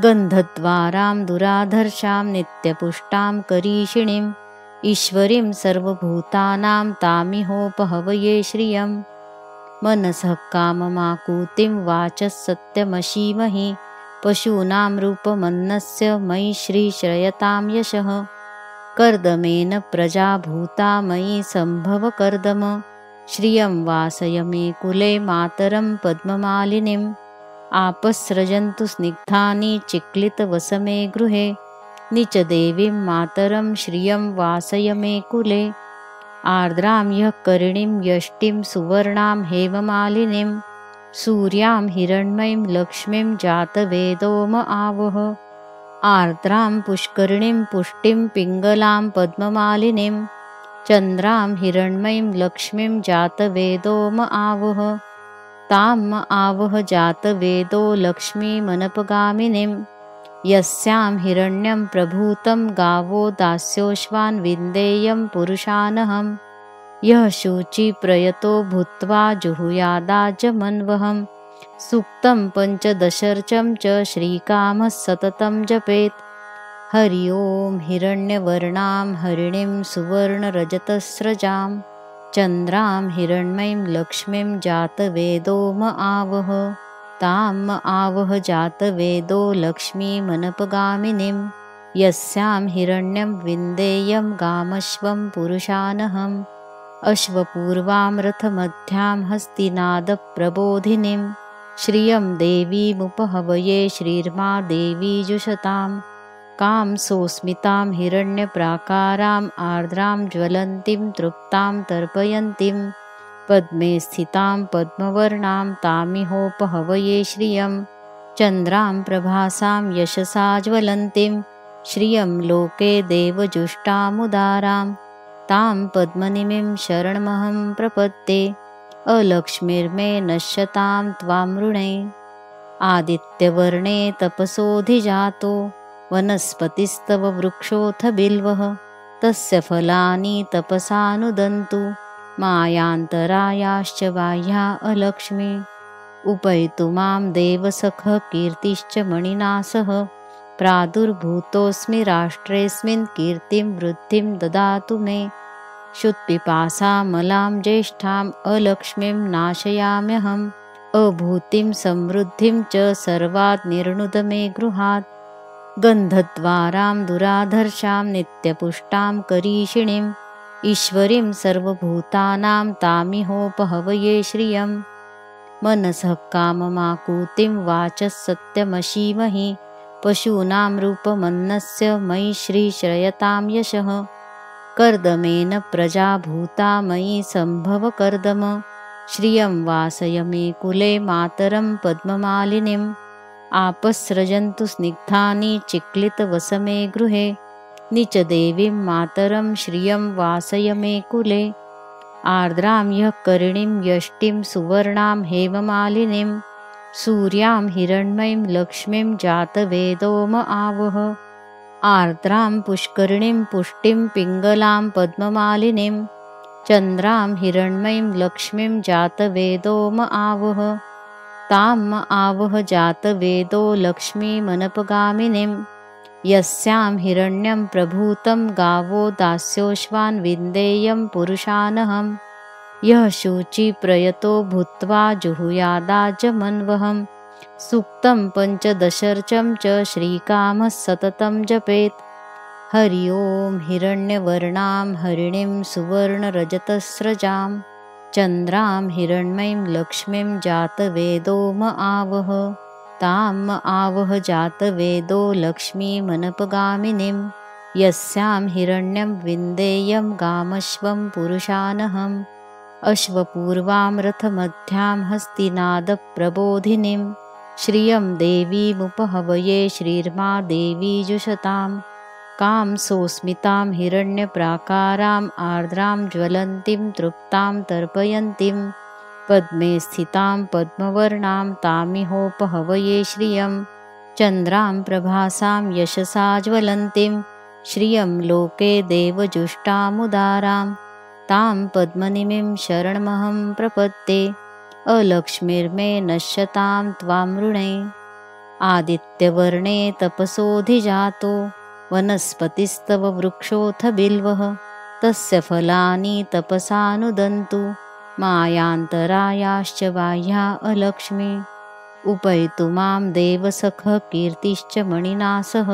गन्धद्वारां दुराधर्षां नित्यपुष्टां करीषिणीम् ईश्वरीं सर्वभूतानां तामिहोपहवये श्रियं मनसः काममाकूतिं वाचः सत्यमशीमहि पशूनां रूपमन्नस्य मयि श्रीश्रयतां यशः कर्दमेन प्रजा भूता मयि सम्भव कर्दम श्रियं वासय मे कुले मातरं पद्ममालिनीम् आपस्रजन्तु स्निग्धानि चिक्लितवसमे गृहे नीचदेवीं मातरं श्रियं वासय मे कुले आर्द्रां ह्यः करिणीं यष्टिं सुवर्णां हेममालिनीं सूर्यां हिरण्मयीं लक्ष्मीं जातवेदो म आवह आर्द्रां पुष्करिणीं पुष्टिं पिङ्गलां पद्ममालिनीं चन्द्रां हिरण्मयीं लक्ष्मीं जातवेदो म आवह तां म आवह जातवेदो लक्ष्मीमनपगामिनीं यस्यां हिरण्यं प्रभूतं गावो दास्योश्वान् विन्देयं पुरुषानहं यः शुचिप्रयतो भूत्वा जुहुयादाजमन्वहं सूक्तं पञ्चदशर्चं च श्रीकामः सततं जपेत् हरि ओं हिरण्यवर्णां हरिणीं सुवर्णरजतस्रजां चन्द्रां हिरण्मयीं लक्ष्मीं जातवेदो म आवह तां म आवह जातवेदो लक्ष्मीमनपगामिनीं यस्यां हिरण्यं विन्देयं गामश्वं पुरुषानहम् अश्वपूर्वां रथमध्यां हस्तिनादप्रबोधिनीं श्रियं देवीमुपहवये श्रीर्मा देवी जुषतां कां सोऽस्मितां हिरण्यप्राकाराम् आर्द्रां ज्वलन्तीं तृप्तां तर्पयन्तीं पद्मे स्थितां पद्मवर्णां तामिहोपहवये श्रियं चन्द्रां प्रभासां यशसा ज्वलन्तीं श्रियं लोके देवजुष्टामुदारां तां पद्मनिमीं शरणमहं प्रपद्ये अलक्ष्मीर्मे नश्यतां त्वामृणे आदित्यवर्णे तपसोऽधिजातो वनस्पतिस्तव वृक्षोऽथ बिल्वः तस्य फलानि तपसानुदन्तु मायान्तरायाश्च बाह्या अलक्ष्मी उपैतु मां देवसखः कीर्तिश्च मणिना सह प्रादुर्भूतोऽस्मि राष्ट्रेऽस्मिन् कीर्तिं वृद्धिं ददातु मे क्षुत्पिपासामलां ज्येष्ठाम् अलक्ष्मीं नाशयाम्यहम् अभूतिं समृद्धिं च सर्वात् निर्णुद मे गृहात् गन्धद्वारां दुराधर्षां नित्यपुष्टां करीषिणीम् ईश्वरीं सर्वभूतानां तामिहोपहवये श्रियम् मनसः काममाकुतिं वाचः सत्यमशीमहि पशूनां रूपमन्नस्य मयि श्रीश्रयतां यशः कर्दमेन प्रजा भूता मयि सम्भव कर्दम श्रियं वासय मे कुले मातरं पद्ममालिनीम् आपस्रजन्तु स्निग्धानि चिक्लितवसमे गृहे निचदेवीं मातरं श्रियं वासय मे कुले आर्द्रां ह्यः करिणीं यष्टिं सुवर्णां हेममालिनीं सूर्यां हिरण्मयीं लक्ष्मीं जातवेदोम आवह आर्द्रां पुष्करिणीं पुष्टिं पिङ्गलां पद्ममालिनीं चन्द्रां हिरण्मयीं लक्ष्मीं जातवेदोम आवह ताम् आवह जातवेदो लक्ष्मीमनपगामिनीं यस्यां हिरण्यं प्रभूतं गावो दास्योश्वान् विन्देयं पुरुषानहम् यः शुचिप्रयतो भूत्वा जुहुयादाजमन्वहम् सूक्तं पञ्चदशर्चं च श्रीकामः सततं जपेत् हरि ओं हिरण्यवर्णां हरिणीं सुवर्णरजतस्रजां चन्द्रां हिरण्मयीं लक्ष्मीं जातवेदोम आवह ताम् आवह जातवेदो लक्ष्मीमनपगामिनीं यस्यां हिरण्यं विन्देयं गामश्वं पुरुषानहम् अश्वपूर्वां रथमध्यां हस्तिनादप्रबोधिनीं श्रियं देवीमुपहवये श्रीर्मा देवी जुषतां कां सोऽस्मितां हिरण्यप्राकाराम् आर्द्रां ज्वलन्तीं तृप्तां तर्पयन्तीं पद्मे स्थितां पद्मवर्णां तामिहोपहवये श्रियं चन्द्रां प्रभासां यशसा ज्वलन्तीं श्रियं लोके देवजुष्टामुदारां तां पद्मनिमीं शरणमहं प्रपद्ये अलक्ष्मीर्मे नश्यतां त्वां ऋणे आदित्यवर्णे तपसोऽधिजातो वनस्पतिस्तव वृक्षोऽथ बिल्वः तस्य फलानि तपसानुदन्तु मायान्तरायाश्च बाह्या अलक्ष्मी उपैतु मां देवसखः कीर्तिश्च मणिना सह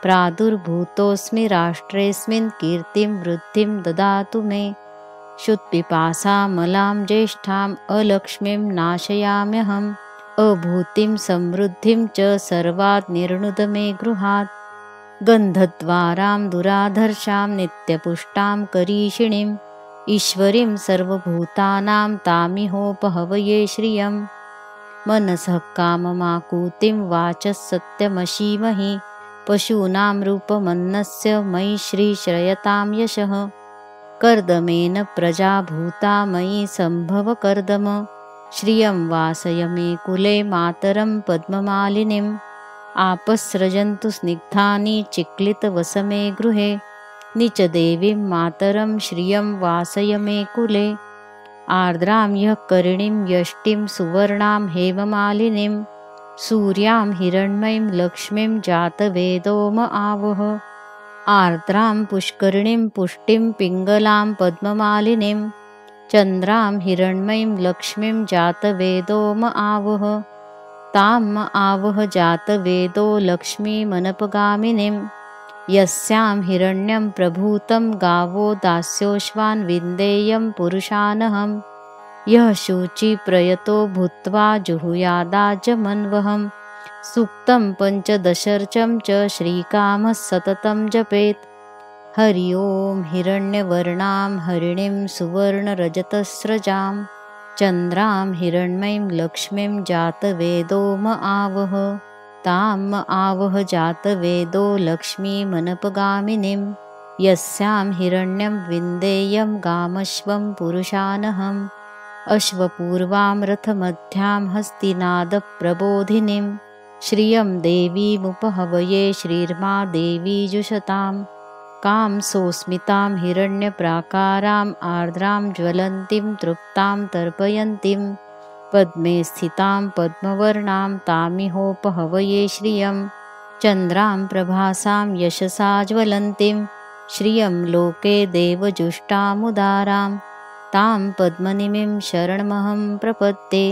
प्रादुर्भूतोऽस्मि राष्ट्रेऽस्मिन् कीर्तिं वृद्धिं ददातु मे क्षुत्पिपासामलां ज्येष्ठाम् अलक्ष्मीं नाशयाम्यहम् अभूतिं समृद्धिं च सर्वात् निर्णुद मे गृहात् गन्धद्वारां दुराधर्षां नित्यपुष्टां करीषिणीम् ईश्वरीं सर्वभूतानां तामिहोपहवये श्रियम् मनसः काममाकुतिं वाचः सत्यमशीमहि पशूनां रूपमन्नस्य मयि श्रीश्रयतां यशः कर्दमेन प्रजा भूता मयि सम्भव कर्दम श्रियं वासय मे कुले मातरं पद्ममालिनीम् आपस्रजन्तु स्निग्धानि चिक्लितवसमे गृहे निचदेवीं मातरं श्रियं वासय मे कुले आर्द्रां ह्यः करिणीं यष्टिं सुवर्णां हेममालिनीं सूर्यां हिरण्मयीं लक्ष्मीं जातवेदोम आवह आर्द्रां पुष्करिणीं पुष्टिं पिङ्गलां पद्ममालिनीं चन्द्रां हिरण्मयीं लक्ष्मीं जातवेदोम आवह ताम् आवह जातवेदो लक्ष्मीमनपगामिनीं यस्यां हिरण्यं प्रभूतं गावो दास्योश्वान् विन्देयं पुरुषानहम् यः शुचिप्रयतो भूत्वा जुहुयादाजमन्वहम् सूक्तं पञ्चदशर्चं च श्रीकामः सततं जपेत् हरि ओं हिरण्यवर्णां हरिणीं सुवर्णरजतस्रजां चन्द्रां हिरण्मयीं लक्ष्मीं जातवेदोम आवह ताम् आवह जातवेदो लक्ष्मीमनपगामिनीं यस्यां हिरण्यं विन्देयं गामश्वं पुरुषानहम् अश्वपूर्वां रथमध्यां हस्तिनादप्रबोधिनीं श्रियं देवीमुपहवये श्रीर्मा देवी जुषतां कां सोऽस्मितां हिरण्यप्राकाराम् आर्द्रां ज्वलन्तीं तृप्तां तर्पयन्तीं पद्मे स्थितां पद्मवर्णां तामिहोपहवये श्रियं चन्द्रां प्रभासां यशसा ज्वलन्तीं श्रियं लोके देवजुष्टामुदारां तां पद्मनिमिं शरणमहं प्रपद्ये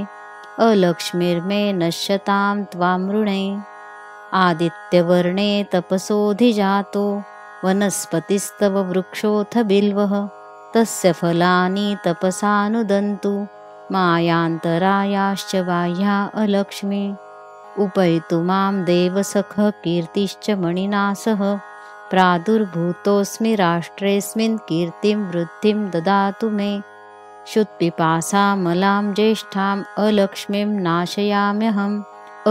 अलक्ष्मीर्मे नश्यतां त्वां ऋणे आदित्यवर्णे तपसोऽधिजातो वनस्पतिस्तव वृक्षोऽथ बिल्वः तस्य फलानि तपसानुदन्तु मायान्तरायाश्च बाह्या अलक्ष्मी उपैतु मां देवसखः कीर्तिश्च मणिना सह प्रादुर्भूतोऽस्मि राष्ट्रेऽस्मिन् कीर्तिं वृद्धिं ददातु मे क्षुत्पिपासामलां ज्येष्ठाम् अलक्ष्मीं नाशयाम्यहम्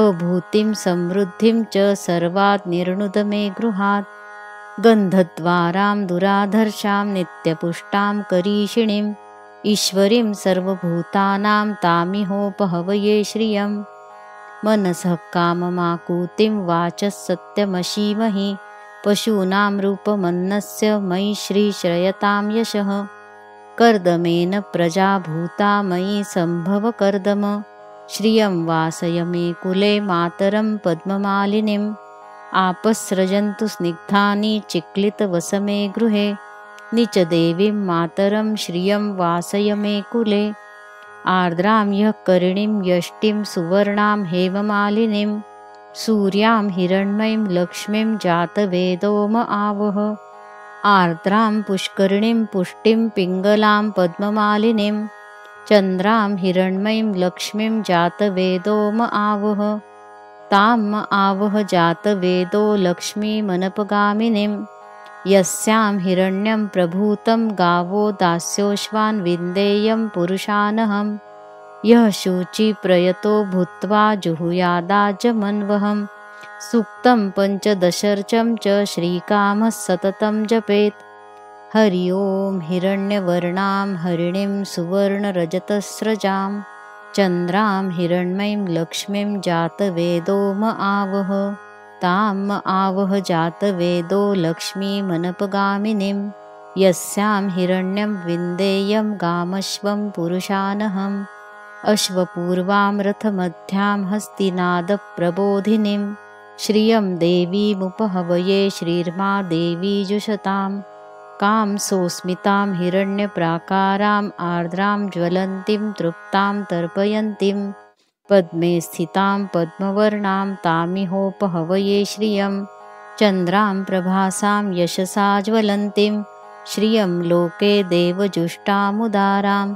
अभूतिं समृद्धिं च सर्वात् निर्णुद मे गृहात् गन्धद्वारां दुराधर्षां नित्यपुष्टां करीषिणीम् ईश्वरीं सर्वभूतानां तामिहोपहवये श्रियम् मनसः काममाकुतिं वाचः सत्यमशीमहि पशूनां रूपमन्नस्य मयि श्रीश्रयतां यशः कर्दमेन प्रजा भूता मयि सम्भव कर्दम श्रियं वासय मे कुले मातरं पद्ममालिनीम् आपस्रजन्तु स्निग्धानि चिक्लितवसमे गृहे निचदेवीं मातरं श्रियं वासय मे कुले आर्द्रां ह्यः करिणीं यष्टिं सुवर्णां हेममालिनीं सूर्यां हिरण्मयीं लक्ष्मीं जातवेदोम आवह आर्द्रां पुष्करिणीं पुष्टिं पिङ्गलां पद्ममालिनीं चन्द्रां हिरण्मयीं लक्ष्मीं जातवेदोम आवह ताम् आवह जातवेदो लक्ष्मीमनपगामिनीं यस्यां हिरण्यं प्रभूतं गावो दास्योश्वान् विन्देयं पुरुषानहम् यः शुचिप्रयतो भूत्वा जुहुयादाजमन्वहम् सूक्तं पञ्चदशर्चं च श्रीकामः सततं जपेत् हरि ओं हिरण्यवर्णां हरिणीं सुवर्णरजतस्रजां चन्द्रां हिरण्मयीं लक्ष्मीं जातवेदोम आवह ताम् आवह जातवेदो लक्ष्मीमनपगामिनीं यस्यां हिरण्यं विन्देयं गामश्वं पुरुषानहम् अश्वपूर्वां रथमध्यां हस्तिनादप्रबोधिनीं श्रियं देवीमुपहवये श्रीर्मा देवी जुषतां कां सोऽस्मितां हिरण्यप्राकाराम् आर्द्रां ज्वलन्तीं तृप्तां तर्पयन्तीं पद्मे स्थितां पद्मवर्णां तामिहोपहवये श्रियं चन्द्रां प्रभासां यशसा ज्वलन्तीं श्रियं लोके देवजुष्टामुदारां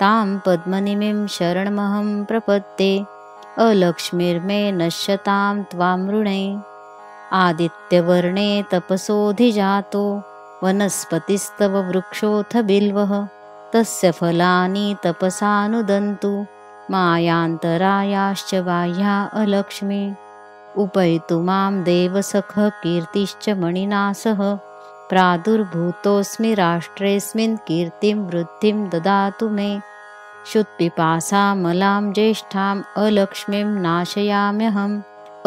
तां पद्मनिमिं शरणमहं प्रपद्ये अलक्ष्मीर्मे नश्यतां त्वां ऋणे आदित्यवर्णे तपसोऽधिजातो वनस्पतिस्तव वृक्षोऽथ बिल्वः तस्य फलानि तपसानुदन्तु मायान्तरायाश्च बाह्या अलक्ष्मी उपैतु मां देवसखः कीर्तिश्च मणिना सह प्रादुर्भूतोऽस्मि राष्ट्रेऽस्मिन् कीर्तिं वृद्धिं ददातु मे क्षुत्पिपासामलां ज्येष्ठाम् अलक्ष्मीं नाशयाम्यहम्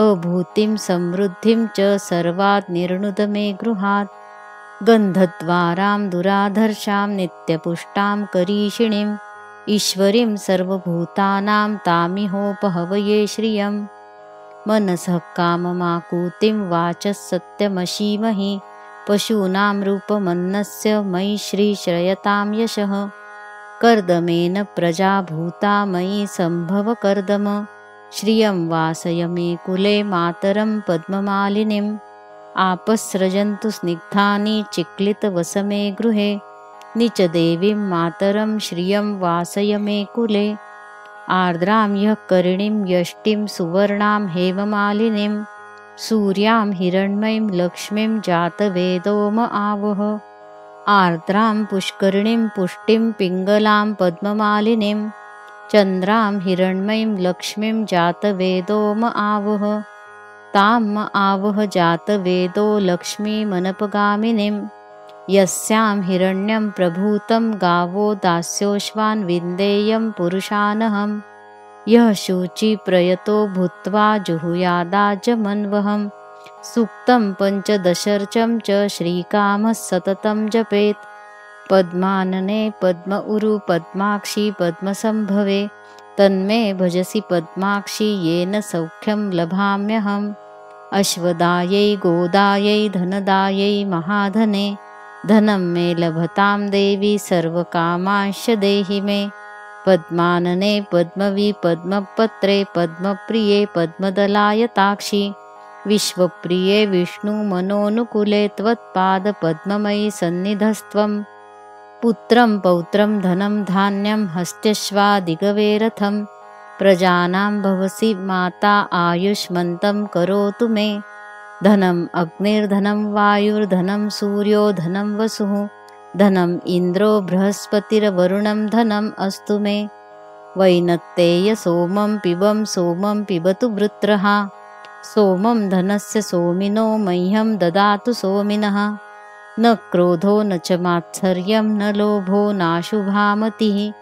अभूतिं समृद्धिं च सर्वात् निर्णुद मे गृहात् गन्धद्वारां दुराधर्षां नित्यपुष्टां करीषिणीम् ईश्वरीं सर्वभूतानां तामिहोपहवये श्रियम् मनसः काममाकुतिं वाचः सत्यमशीमहि पशूनां रूपमन्नस्य मयि श्रीश्रयतां यशः कर्दमेन प्रजा भूता मयि सम्भव कर्दम श्रियं वासय मे कुले मातरं पद्ममालिनीम् आपस्रजन्तु स्निग्धानि चिक्लितवसमे गृहे निचदेवीं मातरं श्रियं वासय मे कुले आर्द्रां ह्यः करिणीं यष्टिं सुवर्णां हेममालिनीं सूर्यां हिरण्मयीं लक्ष्मीं जातवेदोम आवह आर्द्रां पुष्करिणीं पुष्टिं पिङ्गलां पद्ममालिनीं चन्द्रां हिरण्मयीं लक्ष्मीं जातवेदोम आवह ताम् आवह जातवेदो लक्ष्मीमनपगामिनीं यस्यां हिरण्यं प्रभूतं गावो दास्योश्वान् विन्देयं पुरुषानहम् यः शुचिप्रयतो भूत्वा जुहुयादाजमन्वहम् सूक्तं पञ्चदशर्चं च श्रीकामः सततं जपेत् पद्मानने पद्म उरु पद्माक्षि पद्मसम्भवे तन्मे भजसि पद्माक्षि येन सौख्यं लभाम्यहम् अश्वदायै गोदायै धनदायै महाधने धनं मे लभतां देवी सर्वकामांश्च देहि मे। पद्मानने पद्मवी पद्मपत्रे पद्मप्रिये पद्मदलायताक्षि विश्वप्रिये विष्णुमनोनुकूले त्वत्पादपद्ममयि सन्निधस्त्वम्। पुत्रं पौत्रं धनं धान्यं हस्त्यश्वादिगवेरथं प्रजानां भवसि माता आयुष्मन्तं करोतु मे। धनम् अग्निर्धनं वायुर्धनं सूर्यो धनं वसुः धनम् इन्द्रो बृहस्पतिर्वरुणं धनम् अस्तु मे। वैनत्तेय सोमं पिबतु वृत्रः सोमं धनस्य सोमिनो मह्यं ददातु सोमिनः। न क्रोधो न च मात्सर्यं न लोभो नाशुभा मतिः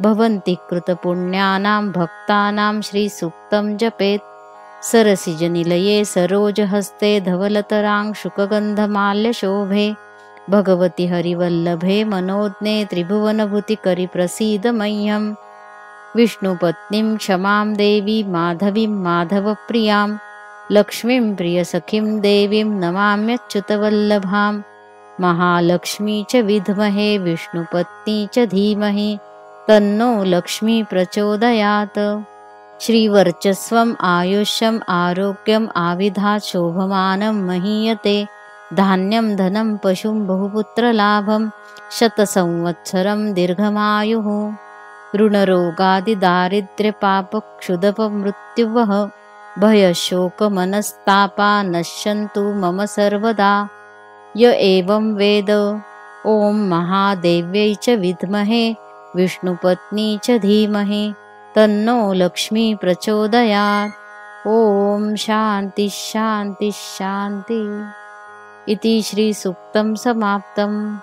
भवन्ति कृतपुण्यानां भक्तानां श्रीसूक्तं जपेत्। सरसिजनिलये सरोजहस्ते धवलतरांशुकगन्धमाल्यशोभे भगवति हरिवल्लभे मनोज्ञे त्रिभुवनभूतिकरि प्रसीद मह्यम्। विष्णुपत्नीं क्षमां देवी माधवीं माधवप्रियां लक्ष्मीं प्रियसखीं देवीं नमाम्यच्युतवल्लभाम्। महालक्ष्मी च विद्महे विष्णुपत्नी च धीमहि तन्नो लक्ष्मी प्रचोदयात्। श्रीवर्चस्वम् आयुष्यम् आरोग्यम् आविधात् शोभमानं महीयते धान्यं धनं पशुं बहुपुत्रलाभं शतसंवत्सरं दीर्घमायुः। ऋणरोगादिदारिद्र्यपापक्षुदपमृत्युवः भयशोकमनस्तापा नश्यन्तु मम सर्वदा। य एवं वेद ॐ महादेव्यै च विद्महे विष्णुपत्नी च धीमहि तन्नो लक्ष्मी प्रचोदयात्। ॐ शान्ति शान्ति शान्ति। इति श्रीसूक्तं समाप्तम्।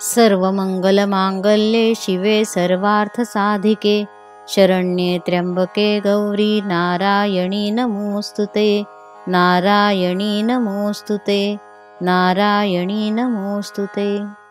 सर्वमङ्गलमाङ्गल्ये शिवे सर्वार्थसाधिके शरण्ये त्र्यम्बके गौरी नारायणी नमोऽस्तुते नारायणी नमोऽस्तुते नारायणी नमोऽस्तुते।